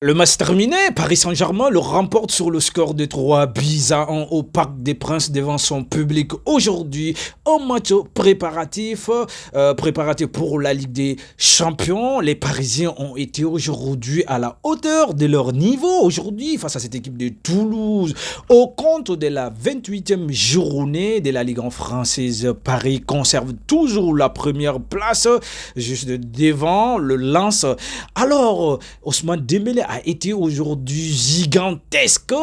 Le match terminé, Paris Saint-Germain le remporte sur le score de 3 buts à 1 au Parc des Princes devant son public aujourd'hui. Un match préparatif pour la Ligue des Champions. Les Parisiens ont été aujourd'hui à la hauteur de leur niveau aujourd'hui face à cette équipe de Toulouse. Au compte de la 28e journée de la Ligue 1 française, Paris conserve toujours la première place juste devant le Lens. Alors, Ousmane Dembélé a été aujourd'hui gigantesque,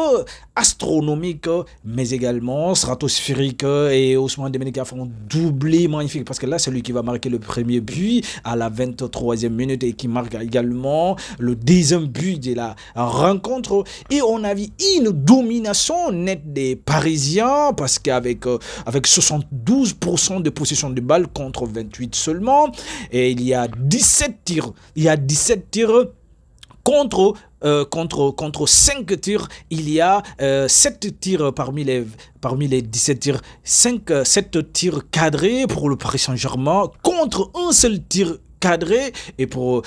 astronomique, mais également stratosphérique. Et Ousmane Dembélé qui a fait un doublé magnifique parce que là, c'est lui qui va marquer le premier but à la 23e minute et qui marque également le deuxième but de la rencontre. Et on a vu une domination nette des Parisiens parce qu'avec avec 72% de possession de balle contre 28 seulement, et il y a 17 tirs. Contre 5 tirs, il y a 7 tirs parmi les 17 tirs, 7 tirs cadrés pour le Paris Saint-Germain contre un seul tir cadré pour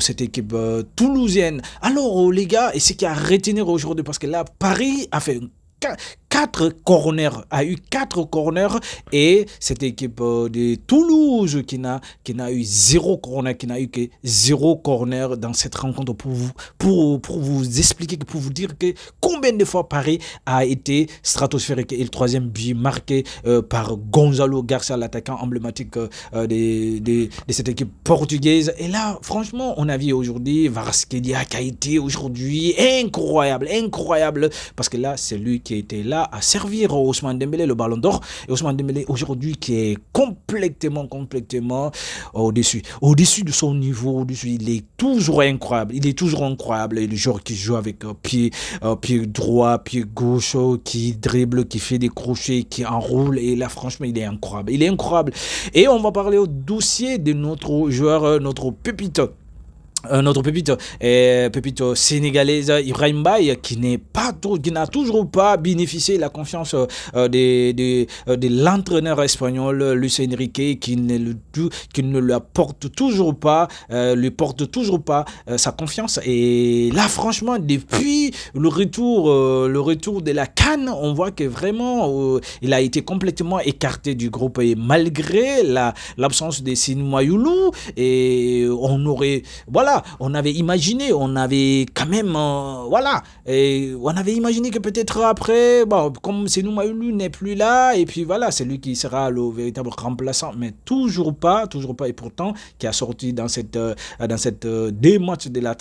cette équipe toulousaine. Alors les gars, et ce qu'il y a à retenir aujourd'hui, parce que là, Paris a fait 4 corners, a eu 4 corners, et cette équipe de Toulouse qui n'a eu 0 corner, qui n'a eu que 0 corner dans cette rencontre pour vous expliquer, pour vous dire que combien de fois Paris a été stratosphérique. Et le troisième but marqué par Gonzalo Garcia, l'attaquant emblématique de cette équipe portugaise. Et là, franchement, on a vu aujourd'hui Kvaratskhelia qui a été aujourd'hui incroyable, parce que là, c'est lui qui était là à servir Ousmane Dembélé le ballon d'or. Et Ousmane Dembélé aujourd'hui qui est complètement au-dessus de son niveau. Il est toujours incroyable. Et le joueur qui joue avec pied droit, pied gauche, qui dribble, qui fait des crochets, qui enroule. Et là, franchement, il est incroyable. Et on va parler au dossier de notre joueur, notre pépite sénégalaise Ibrahima Mbaye, qui n'a toujours pas bénéficié de la confiance de l'entraîneur espagnol Luis Enrique, qui ne lui porte toujours pas sa confiance. Et là, franchement, depuis le retour de la CAN, on voit que vraiment il a été complètement écarté du groupe, et malgré l'absence de Sinou Youlou. Et on avait imaginé que peut-être après, comme Senou Mayoulou n'est plus là, et puis voilà, c'est lui qui sera le véritable remplaçant, mais toujours pas, et pourtant, qui a sorti dans ces deux matchs de la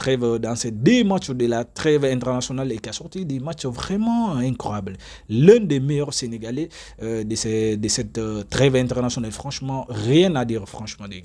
trêve internationale, et qui a sorti des matchs vraiment incroyables. L'un des meilleurs Sénégalais de cette trêve internationale. Franchement, rien à dire, franchement, les gars.